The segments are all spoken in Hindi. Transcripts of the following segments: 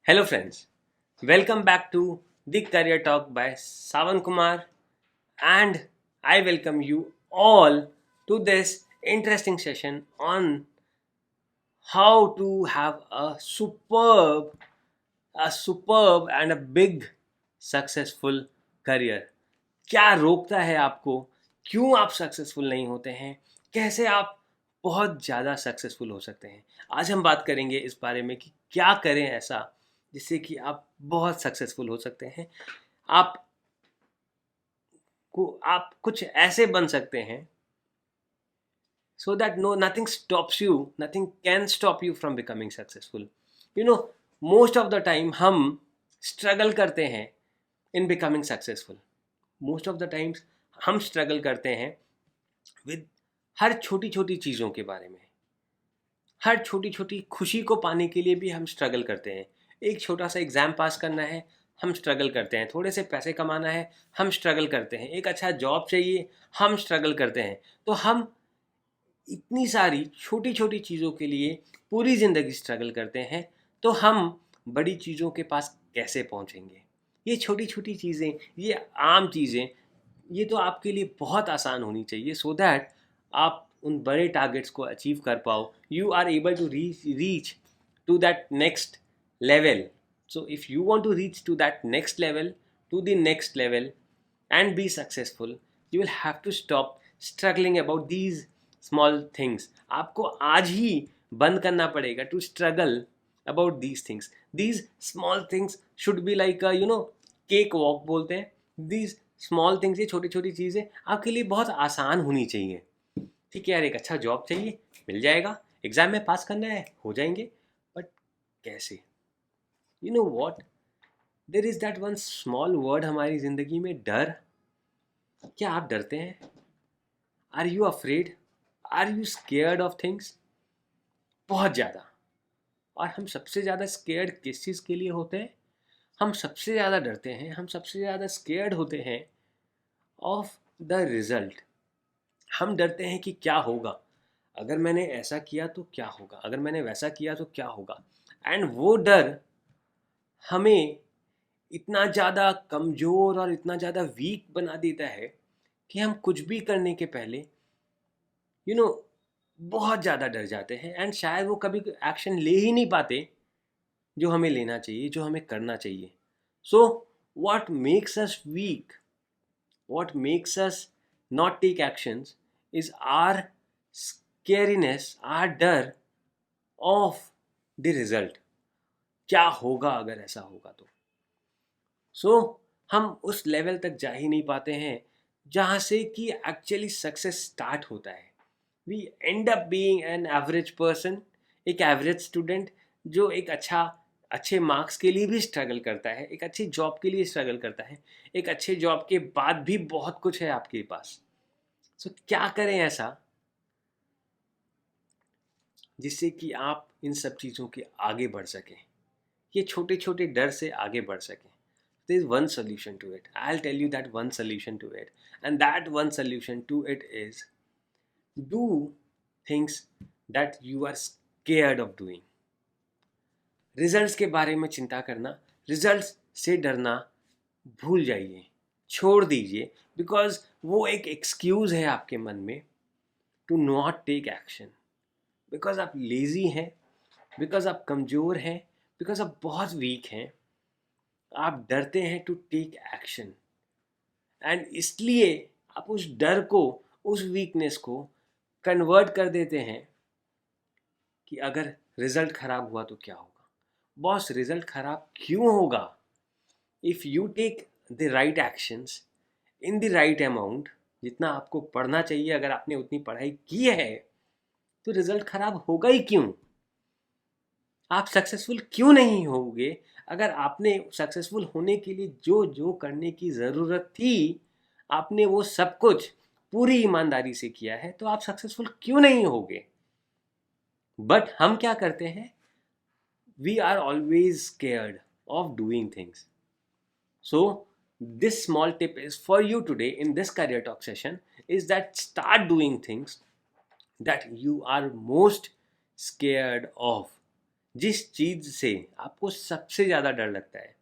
Hello, friends. Welcome back to the Career Talk by Savan Kumar, and I welcome you all to this interesting session on how to have a superb and a big successful career. क्या रोकता है आपको? क्यों आप सक्सेसफुल नहीं होते हैं? कैसे आप बहुत ज़्यादा सक्सेसफुल हो सकते हैं? आज हम बात करेंगे इस बारे में कि क्या करें ऐसा जिससे कि आप बहुत सक्सेसफुल हो सकते हैं। आप आप कुछ ऐसे बन सकते हैं so that nothing can stop you from becoming successful. You know, most of the time हम struggle करते हैं in becoming successful. Most of the times हम struggle करते हैं with हर छोटी छोटी चीज़ों के बारे में। हर छोटी छोटी खुशी को पाने के लिए भी हम स्ट्रगल करते हैं। एक छोटा सा एग्ज़ाम पास करना है, हम स्ट्रगल करते हैं। थोड़े से पैसे कमाना है, हम स्ट्रगल करते हैं। एक अच्छा जॉब चाहिए, हम स्ट्रगल करते हैं। तो हम इतनी सारी छोटी छोटी चीज़ों के लिए पूरी ज़िंदगी स्ट्रगल करते हैं, तो हम बड़ी चीज़ों के पास कैसे पहुँचेंगे? ये छोटी छोटी चीज़ें, ये आम चीज़ें, ये तो आपके लिए बहुत आसान होनी चाहिए सो दैट आप उन बड़े टारगेट्स को अचीव कर पाओ. You are able to reach to that next level. So if you want to reach to that next level, to the next level and be successful, you will have to stop struggling about these small things. आपको आज ही बंद करना पड़ेगा to struggle about these things. These small things should be like cake walk बोलते हैं. These small things, ये छोटी छोटी चीज़ें आपके लिए बहुत आसान होनी चाहिए. ठीक है यार, एक अच्छा जॉब चाहिए, मिल जाएगा. एग्ज़ाम में पास करना है, हो जाएंगे. बट कैसे? You know what, there is that one small word हमारी ज़िंदगी में, डर. क्या आप डरते हैं? Are you afraid? Are you scared of things? बहुत ज़्यादा. और हम सबसे ज़्यादा स्केयर्ड किस चीज़ के लिए होते हैं? हम सबसे ज़्यादा डरते हैं, हम सबसे ज़्यादा स्केयर्ड होते हैं ऑफ द रिज़ल्ट. हम डरते हैं कि क्या होगा, अगर मैंने ऐसा किया तो क्या होगा, अगर मैंने वैसा किया तो क्या होगा. एंड वो डर हमें इतना ज़्यादा कमज़ोर और इतना ज़्यादा वीक बना देता है कि हम कुछ भी करने के पहले यू नो बहुत ज़्यादा डर जाते हैं. एंड शायद वो कभी एक्शन ले ही नहीं पाते जो हमें लेना चाहिए, जो हमें करना चाहिए. सो what makes us weak, what makes us not take actions is our scariness, our डर of the result. क्या होगा अगर ऐसा होगा तो. हम उस लेवल तक जा ही नहीं पाते हैं जहाँ से कि एक्चुअली सक्सेस स्टार्ट होता है. We end up being an average person, एक एवरेज स्टूडेंट जो एक अच्छे मार्क्स के लिए भी स्ट्रगल करता है, एक अच्छी जॉब के लिए स्ट्रगल करता है, एक अच्छे जॉब के बाद भी बहुत कुछ है आपके पास. क्या करें ऐसा जिससे कि आप इन सब चीज़ों के आगे बढ़ सकें, ये छोटे छोटे डर से आगे बढ़ सकें. There is one solution to it. I'll tell you that one solution to it. And that one solution to it is do things that you are scared of doing. Results के बारे में चिंता करना, रिजल्ट्स से डरना भूल जाइए, छोड़ दीजिए. बिकॉज वो एक एक्सक्यूज़ है आपके मन में to not take action. Because आप लेज़ी हैं, बिकॉज आप कमज़ोर हैं, बिकॉज आप बहुत वीक हैं, आप डरते हैं टू टेक एक्शन. एंड इसलिए आप उस डर को, उस वीकनेस को कन्वर्ट कर देते हैं कि अगर रिजल्ट खराब हुआ तो क्या होगा. बॉस, रिजल्ट खराब क्यों होगा? If you take the right actions in the right amount, जितना आपको पढ़ना चाहिए, अगर आपने उतनी पढ़ाई की है तो रिजल्ट खराब होगा ही क्यों? आप सक्सेसफुल क्यों नहीं होगे? अगर आपने सक्सेसफुल होने के लिए जो जो करने की ज़रूरत थी, आपने वो सब कुछ पूरी ईमानदारी से किया है, तो आप सक्सेसफुल क्यों नहीं होगे? बट हम क्या करते हैं? We are always scared of doing things. So this small tip is for you today in this career talk session, is that start doing things that you are most scared of. जिस चीज़ से आपको सबसे ज़्यादा डर लगता है,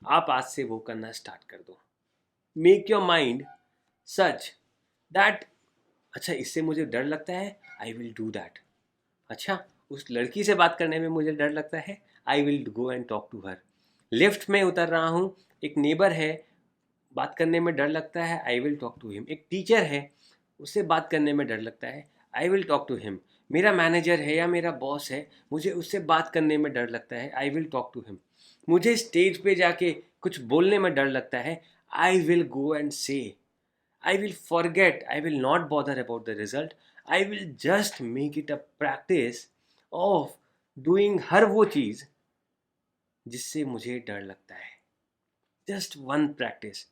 आप आज से वो करना स्टार्ट कर दो. Make your mind such that अच्छा इससे मुझे डर लगता है, आई विल डू दैट. अच्छा उस लड़की से बात करने में मुझे डर लगता है, I will go and talk to her. Lift में उतर रहा हूँ, एक नेबर है, बात करने में डर लगता है, I will talk to him. एक टीचर है, उससे बात करने में डर लगता है, I will talk to him. मेरा मैनेजर है या मेरा बॉस है, मुझे उससे बात करने में डर लगता है, I will talk to him. मुझे स्टेज पे जाके कुछ बोलने में डर लगता है, I will go and say. I will forget, I will not bother about the result. I will just make it a practice of doing हर वो चीज़ जिससे मुझे डर लगता है. Just one practice.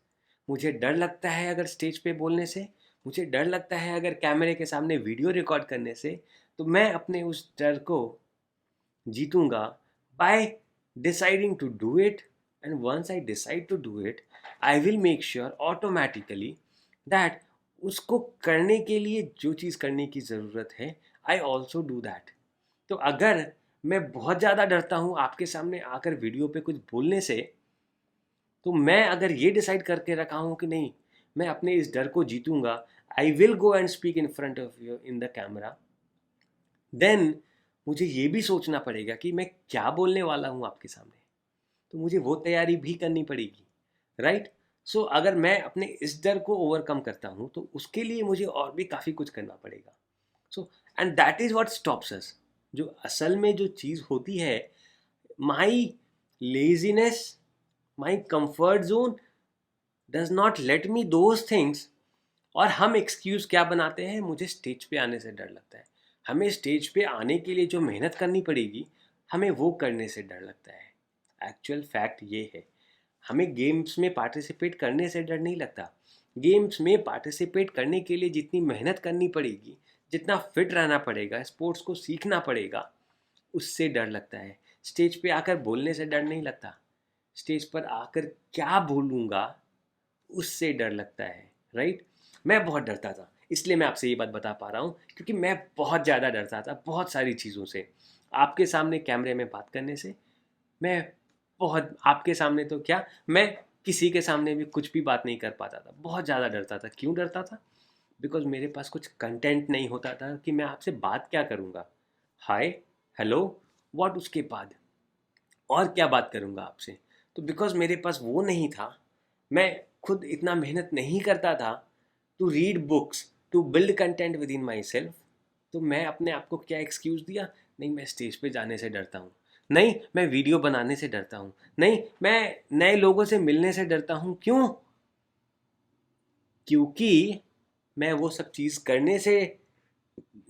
मुझे डर लगता है अगर स्टेज पे बोलने से, मुझे डर लगता है अगर कैमरे के सामने वीडियो रिकॉर्ड करने से, तो मैं अपने उस डर को जीतूंगा by deciding to do it. And once I decide to do it, I will make sure automatically that उसको करने के लिए जो चीज़ करने की ज़रूरत है, I also do that. तो अगर मैं बहुत ज़्यादा डरता हूँ आपके सामने आकर वीडियो पे कुछ बोलने से, तो मैं अगर ये डिसाइड करके रखा हूँ कि नहीं, मैं अपने इस डर को जीतूंगा, I will go and speak in front of you in the camera, then मुझे ये भी सोचना पड़ेगा कि मैं क्या बोलने वाला हूँ आपके सामने. तो मुझे वो तैयारी भी करनी पड़ेगी, राइट. सो अगर मैं अपने इस डर को ओवरकम करता हूँ तो उसके लिए मुझे और भी काफ़ी कुछ करना पड़ेगा. So and that is what stops us. जो असल में जो चीज़ होती है, my laziness, my comfort zone does not let me those things. और हम एक्सक्यूज़ क्या बनाते हैं, मुझे स्टेज पे आने से डर लगता है. हमें स्टेज पे आने के लिए जो मेहनत करनी पड़ेगी, हमें वो करने से डर लगता है. एक्चुअल फैक्ट ये है, हमें गेम्स में पार्टिसिपेट करने से डर नहीं लगता. गेम्स में पार्टिसिपेट करने के लिए जितनी मेहनत करनी पड़ेगी, जितना फिट रहना पड़ेगा, स्पोर्ट्स को सीखना पड़ेगा, उससे डर लगता है. स्टेज पे आकर बोलने से डर नहीं लगता. स्टेज पर आकर क्या बोलूँगा उससे डर लगता है, राइट. मैं बहुत डरता था, इसलिए मैं आपसे ये बात बता पा रहा हूँ, क्योंकि मैं बहुत ज़्यादा डरता था बहुत सारी चीज़ों से. आपके सामने कैमरे में बात करने से मैं बहुत, आपके सामने तो क्या, मैं किसी के सामने भी कुछ भी बात नहीं कर पाता था. बहुत ज़्यादा डरता था. क्यों डरता था? बिकॉज मेरे पास कुछ कंटेंट नहीं होता था कि मैं आपसे बात क्या करूँगा. हाय, हेलो, व्हाट, उसके बाद और क्या बात करूँगा आपसे. तो बिकॉज मेरे पास वो नहीं था, मैं खुद इतना मेहनत नहीं करता था to read books, to build content within myself. तो मैं अपने आप को क्या एक्सक्यूज़ दिया, नहीं मैं स्टेज पे जाने से डरता हूँ, नहीं मैं वीडियो बनाने से डरता हूँ, नहीं मैं नए लोगों से मिलने से डरता हूँ. क्यों? क्योंकि मैं वो सब चीज़ करने से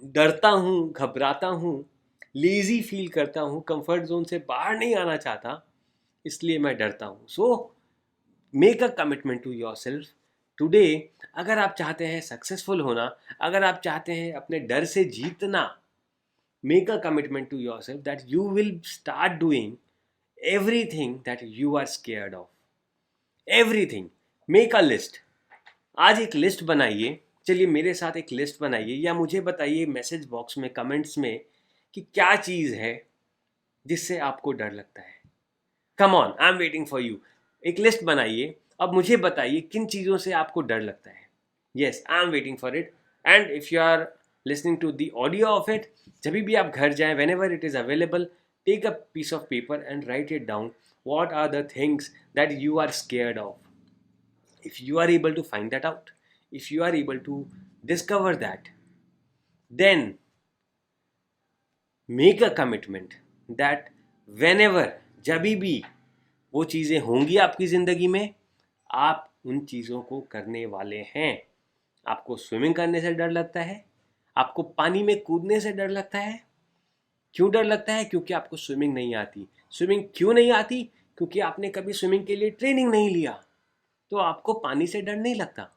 डरता हूँ, घबराता हूँ, लेज़ी फील करता हूँ, कंफर्ट जोन से बाहर नहीं आना चाहता, इसलिए मैं डरता हूँ. So make a commitment to yourself today. अगर आप चाहते हैं सक्सेसफुल होना, अगर आप चाहते हैं अपने डर से जीतना, make a commitment to yourself that you will start doing everything that you are scared of. Everything. Make a list. आज एक लिस्ट बनाइए. चलिए मेरे साथ एक लिस्ट बनाइए, या मुझे बताइए मैसेज बॉक्स में, कमेंट्स में, कि क्या चीज़ है जिससे आपको डर लगता है. Come on, I am waiting for you. एक लिस्ट बनाइए. अब मुझे बताइए किन चीज़ों से आपको डर लगता है. Yes, I am waiting for it. And if you are listening to the audio of it, जब भी आप घर जाएं, whenever it is available, take a piece of paper and write it down. What are the things that you are scared of? If you are able to find that out, if you are able to discover that, then make a commitment that whenever, जब भी वो चीज़ें होंगी आपकी ज़िंदगी में, आप उन चीज़ों को करने वाले हैं. आपको स्विमिंग करने से डर लगता है, आपको पानी में कूदने से डर लगता है. क्यों डर लगता है? क्योंकि आपको स्विमिंग नहीं आती. स्विमिंग क्यों नहीं आती? क्योंकि आपने कभी स्विमिंग के लिए ट्रेनिंग नहीं लिया. तो आपको पानी से डर नहीं लगता.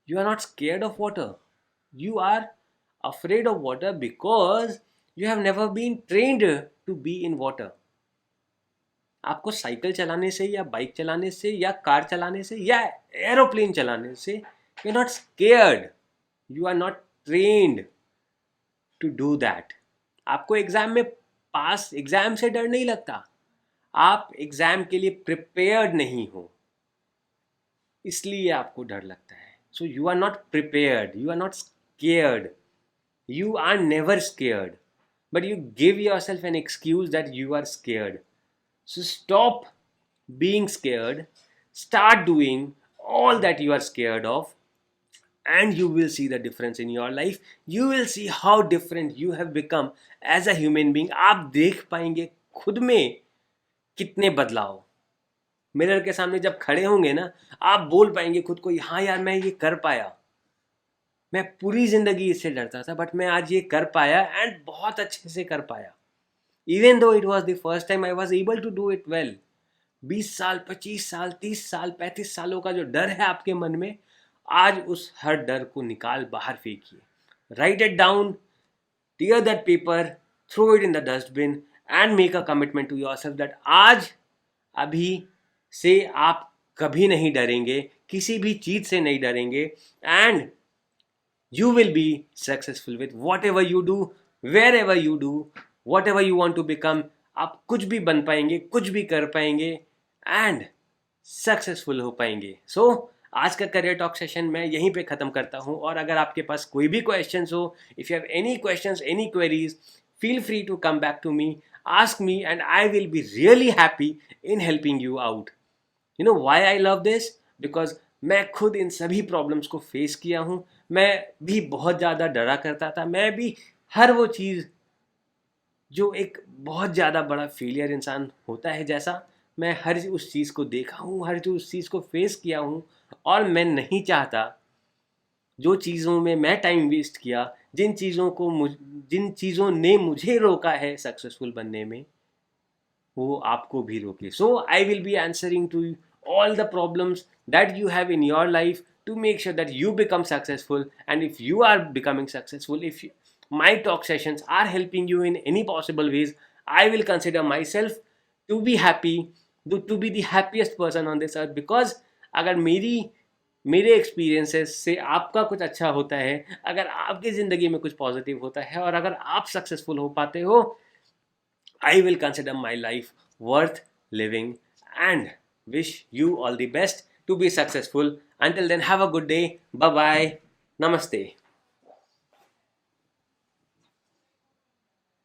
You are not scared of water. You are afraid of water because you have never been trained to be in water. आपको साइकिल चलाने से या बाइक चलाने से या कार चलाने से या एरोप्लेन चलाने से you are not scared. You are not trained to do that. आपको एग्जाम में पास एग्जाम से डर नहीं लगता, आप एग्जाम के लिए प्रिपेयर्ड नहीं हो, इसलिए आपको डर लगता है. So you are not prepared, you are not scared, you are never scared, but you give yourself an excuse that you are scared. So stop being scared, start doing all that you are scared of, and you will see the difference in your life. You will see how different you have become as a human being. आप देख पाएंगे खुद में कितने बदलाव. मिरर के सामने जब खड़े होंगे ना, आप बोल पाएंगे खुद को, हाँ यार मैं ये कर पाया, मैं पूरी जिंदगी इससे डरता था बट मैं आज ये कर पाया एंड बहुत अच्छे से कर पाया. Even though it was the first time I was able to do it well. 20 साल, 25 साल, 30 साल, 35 सालों का जो डर है आपके मन में, आज उस हर डर को निकाल बाहर फेंकिए. Write it down, tear that paper, throw it in the dustbin and make a commitment to yourself that आज अभी से आप कभी नहीं डरेंगे, किसी भी चीज से नहीं डरेंगे, and you will be successful with whatever you do, wherever you do, whatever you want to become. आप कुछ भी बन पाएंगे, कुछ भी कर पाएंगे एंड सक्सेसफुल हो पाएंगे. सो आज का करियर टॉक सेशन मैं यहीं पे ख़त्म करता हूँ. और अगर आपके पास कोई भी क्वेश्चंस हो, if you have any questions, any queries, feel free to come back to me, ask me, and I will be really happy in helping you out. You know why I love this? Because मैं खुद इन सभी प्रॉब्लम्स को फेस किया हूँ. मैं भी बहुत ज़्यादा डरा करता था. मैं भी हर वो चीज़ जो एक बहुत ज़्यादा बड़ा फेलियर इंसान होता है जैसा, मैं हर उस चीज़ को देखा हूँ, हर उस चीज़ को फेस किया हूँ. और मैं नहीं चाहता जो चीज़ों में मैं टाइम वेस्ट किया, जिन चीज़ों ने मुझे रोका है सक्सेसफुल बनने में, वो आपको भी रोके. So I will be answering to all the problems that you have in your life to make sure that you become successful. And if you are becoming successful, if my talk sessions are helping you in any possible ways, I will consider myself to be happy, to be the happiest person on this earth. Because अगर मेरे एक्सपीरियंसेस से आपका कुछ अच्छा होता है, अगर आपकी ज़िंदगी में कुछ पॉजिटिव होता है, और अगर आप सक्सेसफुल हो पाते हो, I will consider my life worth living and wish you all the best to be successful. Until then, have a good day. Bye bye. Namaste.